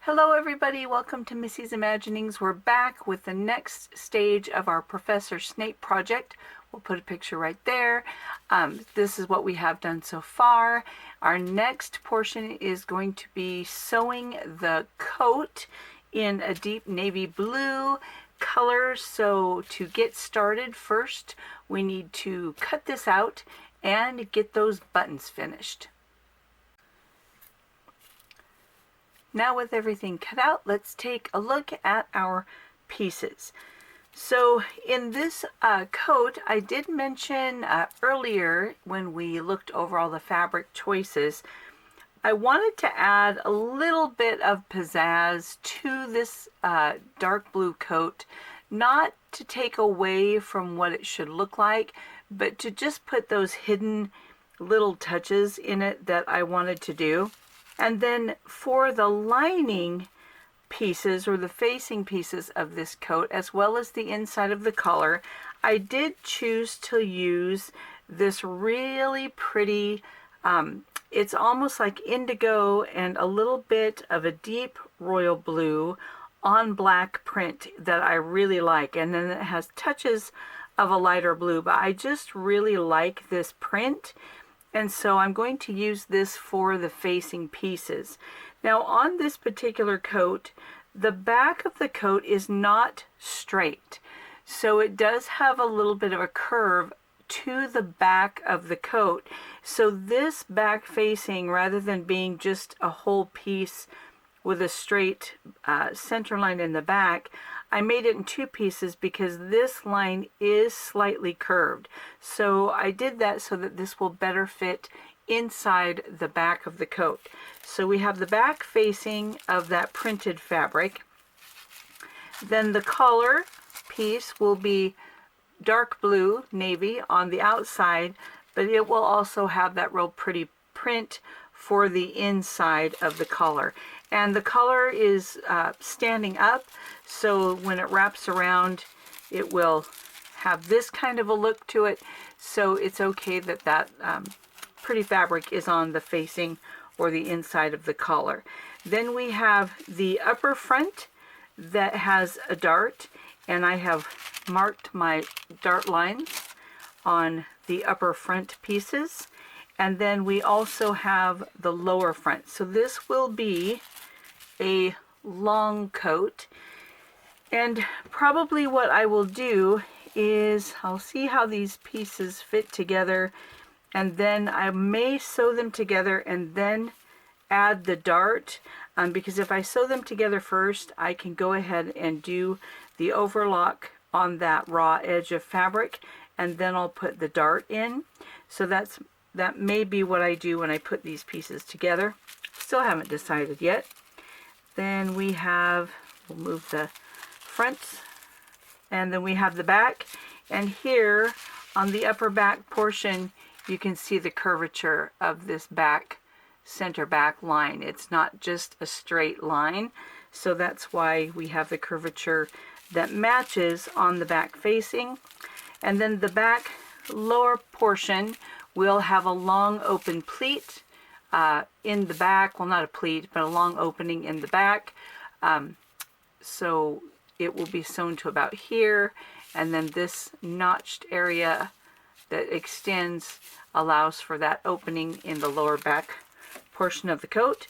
Hello everybody, welcome to Missy's Imaginings. We're back with the next stage of our Professor Snape project. We'll put a picture right there. This is what we have done so far. Our next portion is going to be sewing the coat in a deep navy blue color. So to get started, first we need to cut this out and get those buttons finished. Now with everything cut out, let's take a look at our pieces. So in this coat, I did mention earlier when we looked over all the fabric choices, I wanted to add a little bit of pizzazz to this dark blue coat, not to take away from what it should look like, but to just put those hidden little touches in it that I wanted to do. And then for the lining pieces or the facing pieces of this coat, as well as the inside of the collar, I did choose to use this really pretty, it's almost like indigo and a little bit of a deep royal blue on black print that I really like. And then it has touches of a lighter blue, but I just really like this print. And so I'm going to use this for the facing pieces. Now on this particular coat, the back of the coat is not straight. So it does have a little bit of a curve to the back of the coat. So this back facing, rather than being just a whole piece with a straight center line in the back, I made it in two pieces because this line is slightly curved. So I did that so that this will better fit inside the back of the coat. So we have the back facing of that printed fabric. Then the collar piece will be dark blue, navy on the outside, but it will also have that real pretty print for the inside of the collar. And the collar is standing up, so when it wraps around, it will have this kind of a look to it. So it's okay that that pretty fabric is on the facing or the inside of the collar. Then we have the upper front that has a dart, and I have marked my dart lines on the upper front pieces. And then we also have the lower front. So this will be a long coat. And probably what I will do is I'll see how these pieces fit together, and then I may sew them together and then add the dart, because if I sew them together first, I can go ahead and do the overlock on that raw edge of fabric, and then I'll put the dart in. So that may be what I do when I put these pieces together. Still haven't decided yet. Then we have, we'll move the front, and then we have the back. And here on the upper back portion, you can see the curvature of this back, center back line. It's not just a straight line. So that's why we have the curvature that matches on the back facing. And then the back lower portion will have a long open pleat in the back. Well, not a pleat, but a long opening in the back. So it will be sewn to about here, and then this notched area that extends allows for that opening in the lower back portion of the coat.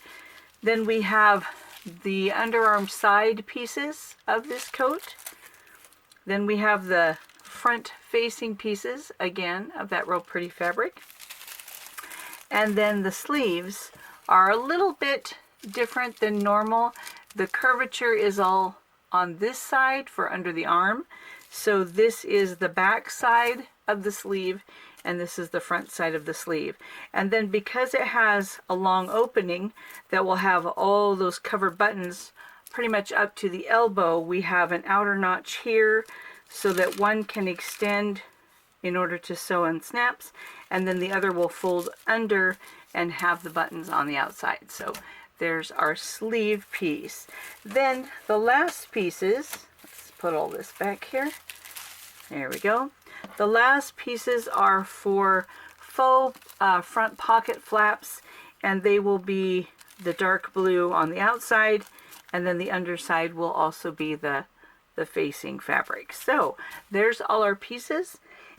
Then we have the underarm side pieces of this coat. Then we have the front facing pieces, again, of that real pretty fabric. And then the sleeves are a little bit different than normal. The curvature is all on this side for under the arm. So this is the back side of the sleeve, and this is the front side of the sleeve. And then because it has a long opening that will have all those covered buttons pretty much up to the elbow, we have an outer notch here so that one can extend in order to sew on snaps, and then the other will fold under and have the buttons on the outside. So there's our sleeve piece. Then the last pieces, let's put all this back here. There we go. The last pieces are for faux front pocket flaps, and they will be the dark blue on the outside, and then the underside will also be the facing fabric. So there's all our pieces.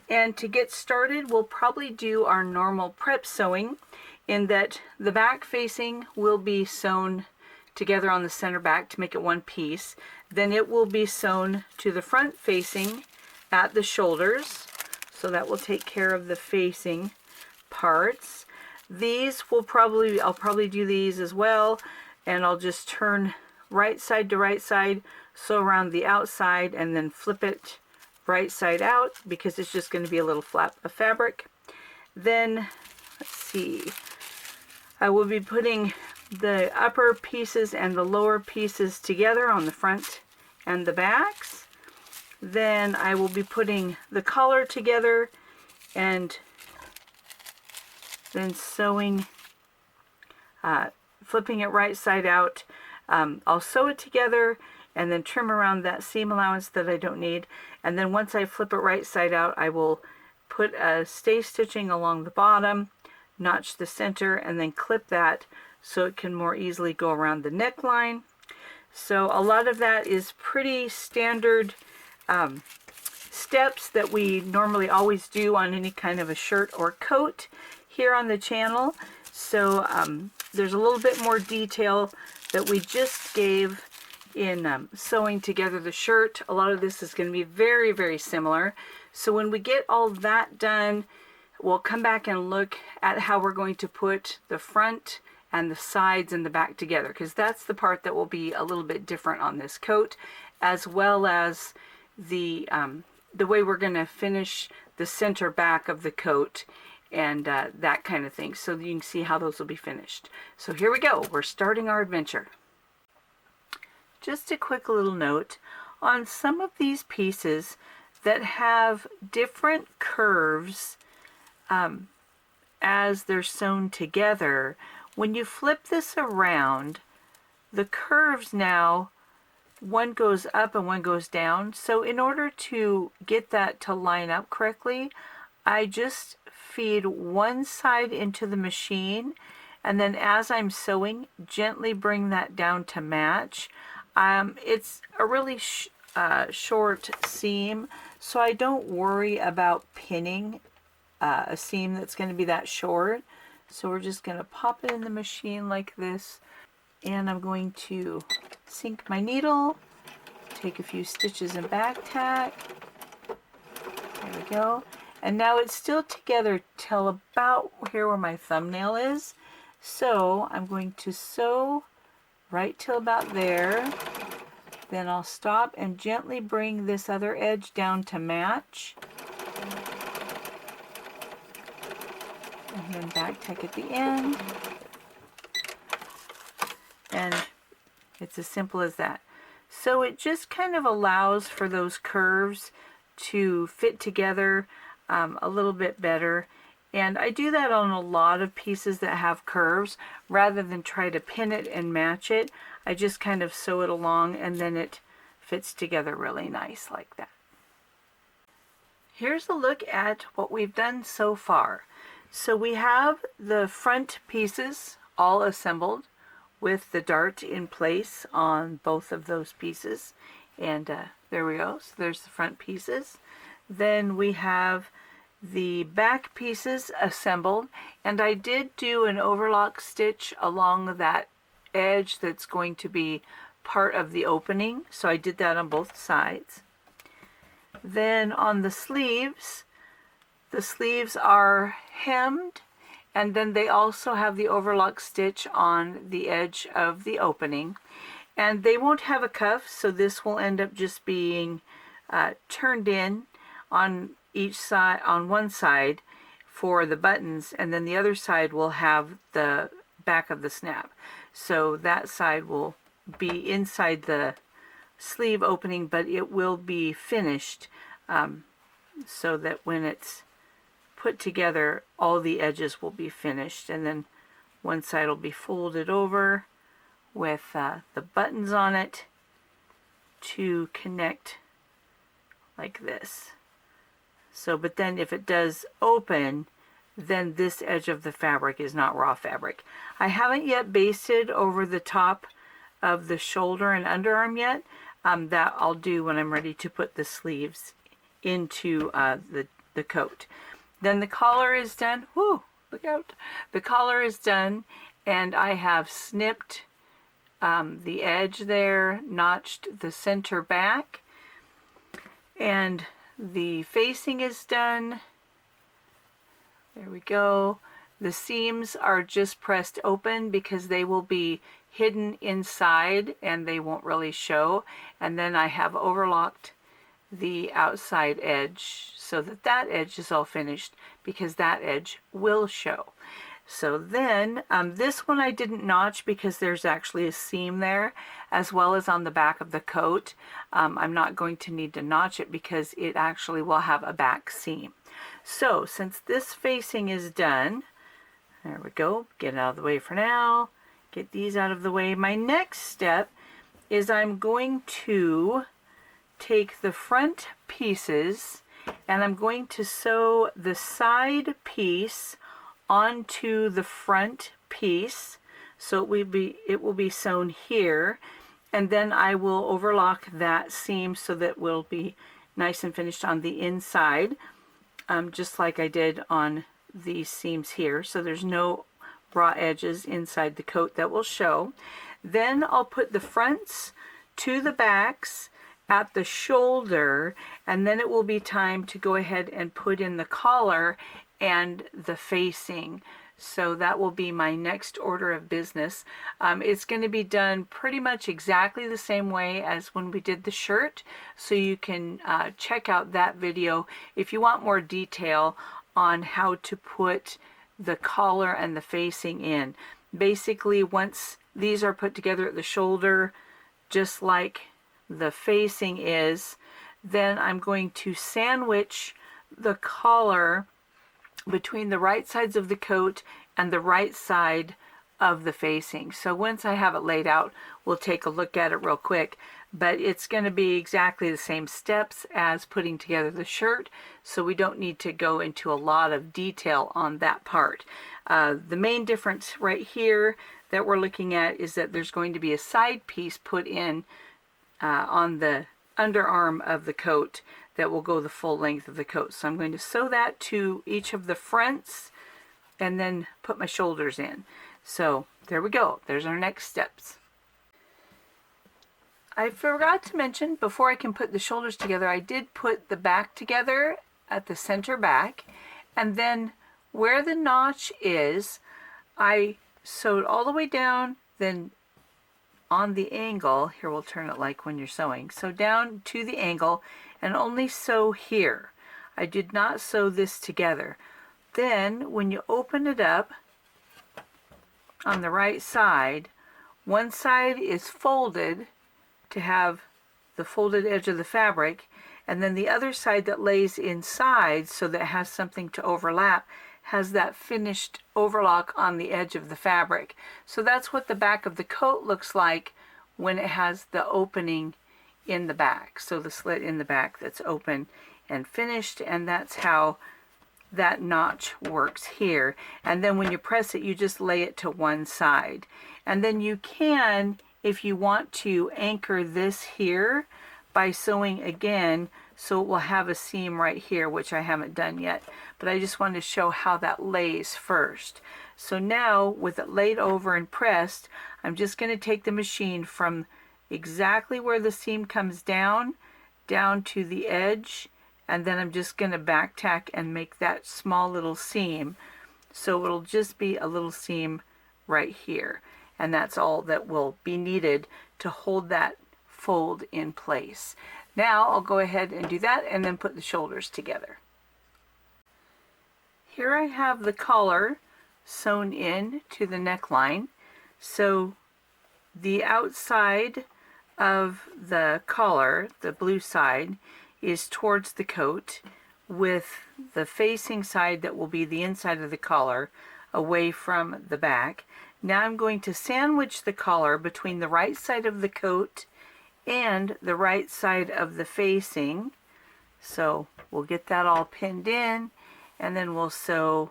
And to get started, we'll probably do our normal prep sewing, in that the back facing will be sewn together on the center back to make it one piece. Then it will be sewn to the front facing at the shoulders. So that will take care of the facing parts. These will I'll probably do these as well, and I'll just turn right side to right side, sew around the outside, and then flip it right side out because it's just going to be a little flap of fabric. Then, let's see, I will be putting the upper pieces and the lower pieces together on the front and the backs. Then I will be putting the collar together and then sewing, flipping it right side out. I'll sew it together and then trim around that seam allowance that I don't need. And then once I flip it right side out, I will put a stay stitching along the bottom, notch the center, and then clip that so it can more easily go around the neckline. So a lot of that is pretty standard steps that we normally always do on any kind of a shirt or coat here on the channel. So there's a little bit more detail that we just gave in sewing together the shirt. A lot of this is going to be very, very similar. So when we get all that done, we'll come back and look at how we're going to put the front and the sides and the back together, because that's the part that will be a little bit different on this coat, as well as the way we're going to finish the center back of the coat and that kind of thing, so you can see how those will be finished. So here we go. We're starting our adventure. Just a quick little note on some of these pieces that have different curves as they're sewn together. When you flip this around, the curves now, one goes up and one goes down. So in order to get that to line up correctly, I just feed one side into the machine, and then as I'm sewing, gently bring that down to match. It's a really short seam, so I don't worry about pinning a seam that's going to be that short. So we're just going to pop it in the machine like this, and I'm going to sink my needle, take a few stitches in back tack. There we go. And now it's still together till about here where my thumbnail is. So I'm going to sew right till about there. Then I'll stop and gently bring this other edge down to match. And then back tack at the end. And it's as simple as that. So it just kind of allows for those curves to fit together a little bit better. And I do that on a lot of pieces that have curves. Rather than try to pin it and match it, I just kind of sew it along, and then it fits together really nice like that. Here's a look at what we've done so far. So we have the front pieces all assembled with the dart in place on both of those pieces. And there we go. So there's the front pieces. Then we have the back pieces assembled, and I did do an overlock stitch along that edge that's going to be part of the opening, so I did that on both sides. Then on the sleeves are hemmed, and then they also have the overlock stitch on the edge of the opening, and they won't have a cuff, so this will end up just being turned in on each side, on one side for the buttons, and then the other side will have the back of the snap. So that side will be inside the sleeve opening, but it will be finished so that when it's put together, all the edges will be finished, and then one side will be folded over with the buttons on it to connect like this. So, but then if it does open, then this edge of the fabric is not raw fabric. I haven't yet basted over the top of the shoulder and underarm yet. That I'll do when I'm ready to put the sleeves into the coat. Then the collar is done. Whoo, look out. The collar is done, and I have snipped the edge there, notched the center back, and the facing is done. There we go. The seams are just pressed open because they will be hidden inside and they won't really show. And then I have overlocked the outside edge so that that edge is all finished, because that edge will show. So then this one I didn't notch because there's actually a seam there, as well as on the back of the coat. I'm not going to need to notch it because it actually will have a back seam. So since this facing is done, there we go, get it out of the way for now, get these out of the way. My next step is I'm going to take the front pieces and I'm going to sew the side piece onto the front piece, so it will be sewn here, and then I will overlock that seam so that it will be nice and finished on the inside, just like I did on these seams here, so there's no raw edges inside the coat that will show. Then I'll put the fronts to the backs at the shoulder, and then it will be time to go ahead and put in the collar and the facing. So that will be my next order of business. It's going to be done pretty much exactly the same way as when we did the shirt, so you can check out that video if you want more detail on how to put the collar and the facing in. Basically, once these are put together at the shoulder, just like the facing is, then I'm going to sandwich the collar between the right sides of the coat and the right side of the facing. So once I have it laid out, we'll take a look at it real quick, but it's going to be exactly the same steps as putting together the shirt, so we don't need to go into a lot of detail on that part. The main difference right here that we're looking at is that there's going to be a side piece put in on the underarm of the coat that will go the full length of the coat. So I'm going to sew that to each of the fronts and then put my shoulders in. So there we go. There's our next steps. I forgot to mention, before I can put the shoulders together, I did put the back together at the center back, and then where the notch is, I sewed all the way down, then on the angle, here we'll turn it like when you're sewing, so down to the angle, and only sew here. I did not sew this together. Then when you open it up on the right side, one side is folded to have the folded edge of the fabric, and then the other side that lays inside so that it has something to overlap has that finished overlock on the edge of the fabric. So that's what the back of the coat looks like when it has the opening in the back. So the slit in the back that's open and finished, and that's how that notch works here. And then when you press it, you just lay it to one side. And then you can, if you want to, anchor this here by sewing again, so it will have a seam right here, which I haven't done yet, but I just wanted to show how that lays first. So now with it laid over and pressed, I'm just going to take the machine from exactly where the seam comes down to the edge, and then I'm just going to back tack and make that small little seam, so it'll just be a little seam right here, and that's all that will be needed to hold that fold in place. Now I'll go ahead and do that and then put the shoulders together. Here I have the collar sewn in to the neckline. So the outside of the collar, the blue side, is towards the coat, with the facing side that will be the inside of the collar away from the back. Now I'm going to sandwich the collar between the right side of the coat and the right side of the facing. So we'll get that all pinned in, and then we'll sew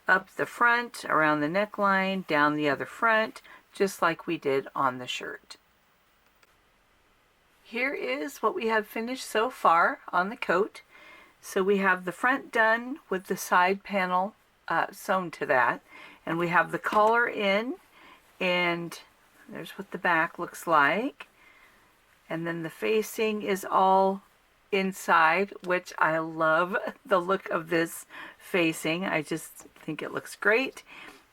up the front, around the neckline, down the other front, just like we did on the shirt. Here is what we have finished so far on the coat. So we have the front done with the side panel sewn to that, and we have the collar in, and there's what the back looks like, and then the facing is all inside, which I love the look of this facing. I just think it looks great.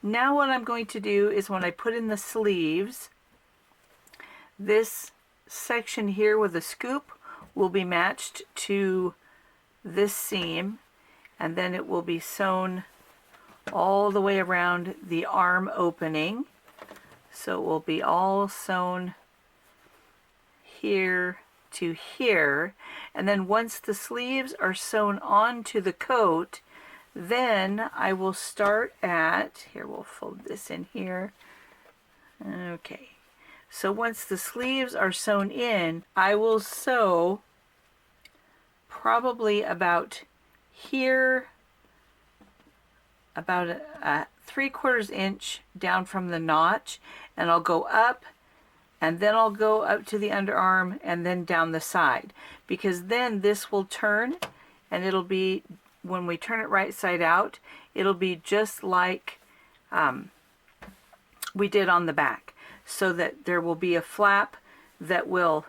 Now what I'm going to do is when I put in the sleeves, this section here with a scoop will be matched to this seam, and then it will be sewn all the way around the arm opening. So it will be all sewn here to here, and then once the sleeves are sewn onto the coat, then I will start at, here we'll fold this in here, okay, so once the sleeves are sewn in, I will sew probably about here, about a 3/4 inch down from the notch, and I'll go up, and then I'll go up to the underarm and then down the side, because then this will turn, and it'll be, when we turn it right side out, it'll be just like we did on the back, so that there will be a flap that will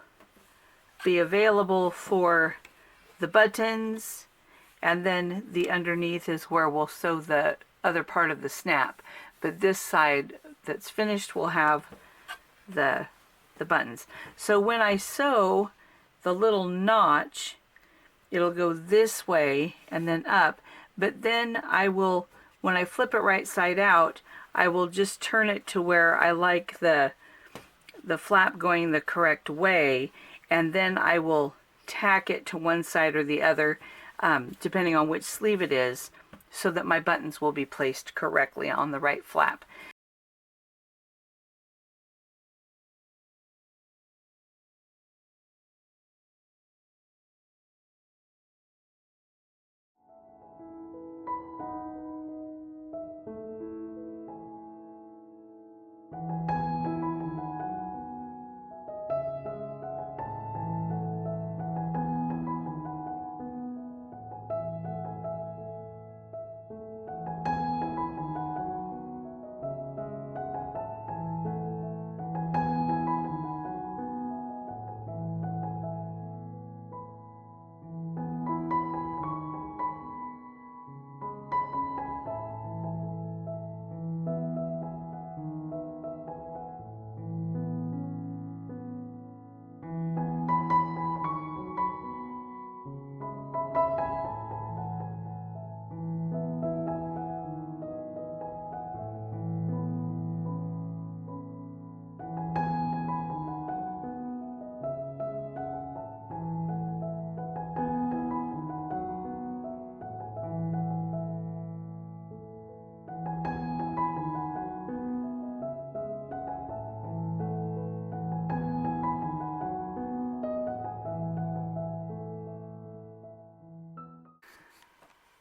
be available for the buttons, and then the underneath is where we'll sew the other part of the snap. But this side that's finished will have the buttons. So when I sew the little notch, it'll go this way and then up, but then I will, when I flip it right side out, I will just turn it to where I like the flap going the correct way, and then I will tack it to one side or the other, depending on which sleeve it is, so that my buttons will be placed correctly on the right flap.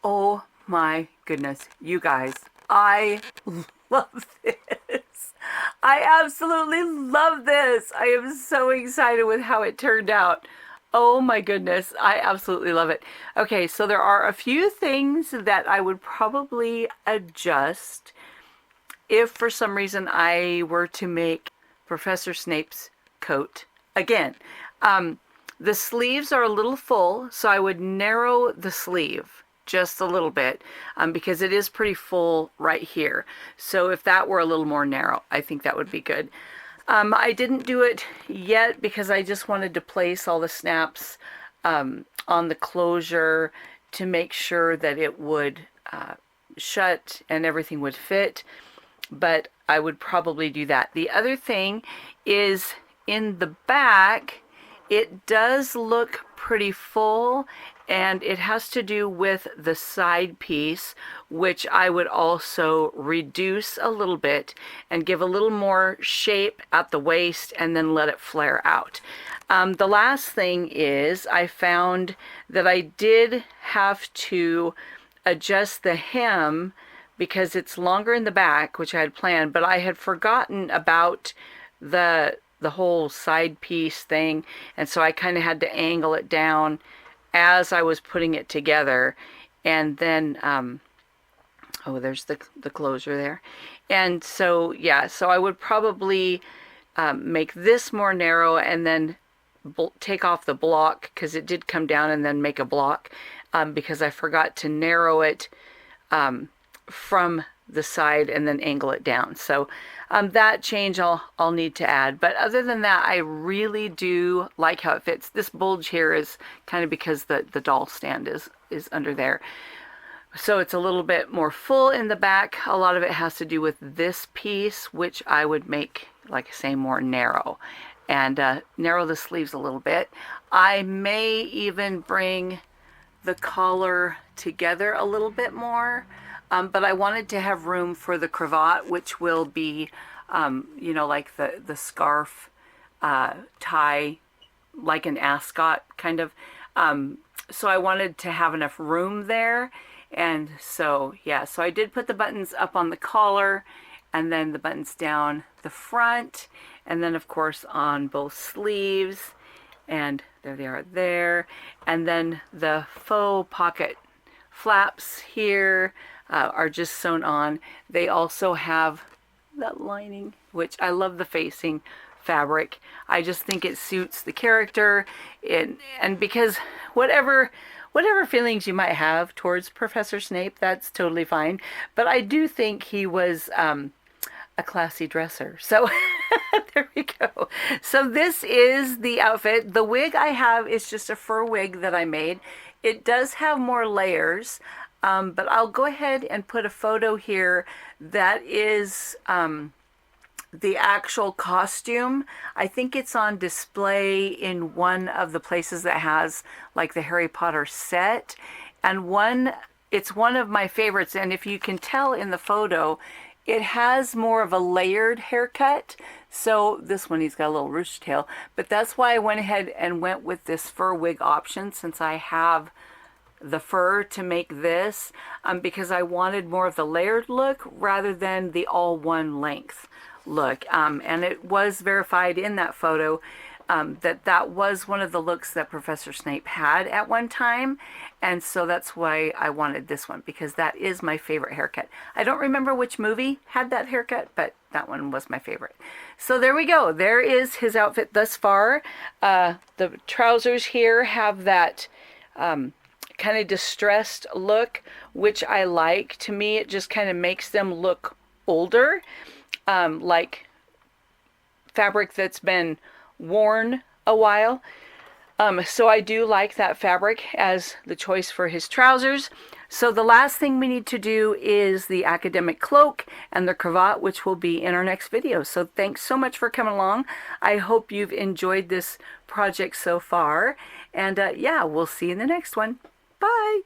Oh my goodness, you guys, I love this. I absolutely love this. I am so excited with how it turned out. Oh my goodness, I absolutely love it. Okay, so there are a few things that I would probably adjust if for some reason I were to make Professor Snape's coat again. The sleeves are a little full, so I would narrow the sleeve just a little bit, because it is pretty full right here. So if that were a little more narrow, I think that would be good. I didn't do it yet because I just wanted to place all the snaps on the closure to make sure that it would shut and everything would fit, but I would probably do that. The other thing is, in the back, it does look pretty full, and it has to do with the side piece, which I would also reduce a little bit and give a little more shape at the waist and then let it flare out. The last thing is, I found that I did have to adjust the hem because it's longer in the back, which I had planned, but I had forgotten about the whole side piece thing, and so I kind of had to angle it down as I was putting it together. And then oh, there's the closure there. And so yeah, so I would probably make this more narrow and then take off the block, because it did come down, and then make a block, because I forgot to narrow it from the side and then angle it down. So that change I'll need to add. But other than that, I really do like how it fits. This bulge here is kind of because the doll stand is under there. So it's a little bit more full in the back. A lot of it has to do with this piece, which I would make, like I say, more narrow, and narrow the sleeves a little bit. I may even bring the collar together a little bit more, but I wanted to have room for the cravat, which will be, you know, like the scarf tie, like an ascot kind of. So I wanted to have enough room there. And so, yeah, so I did put the buttons up on the collar, and then the buttons down the front, and then of course on both sleeves, and there they are there. And then the faux pocket flaps here are just sewn on. They also have that lining, which I love the facing fabric. I just think it suits the character, and because whatever feelings you might have towards Professor Snape, that's totally fine. But I do think he was a classy dresser. So there we go. So this is the outfit. The wig I have is just a fur wig that I made. It does have more layers, but I'll go ahead and put a photo here that is the actual costume. I think it's on display in one of the places that has like the Harry Potter set, and it's one of my favorites. And if you can tell in the photo, it has more of a layered haircut. So this one, he's got a little rooster tail, but that's why I went ahead and went with this fur wig option, since I have the fur to make this, because I wanted more of the layered look rather than the all one length look. And it was verified in that photo that was one of the looks that Professor Snape had at one time, and so that's why I wanted this one, because that is my favorite haircut. I don't remember which movie had that haircut, but that one was my favorite. So there we go. There is his outfit thus far. The trousers here have that kind of distressed look, which I like. To me, it just kind of makes them look older, like fabric that's been worn a while. So I do like that fabric as the choice for his trousers. So the last thing we need to do is the academic cloak and the cravat, which will be in our next video. So thanks so much for coming along. I hope you've enjoyed this project so far. And yeah, we'll see you in the next one. Bye.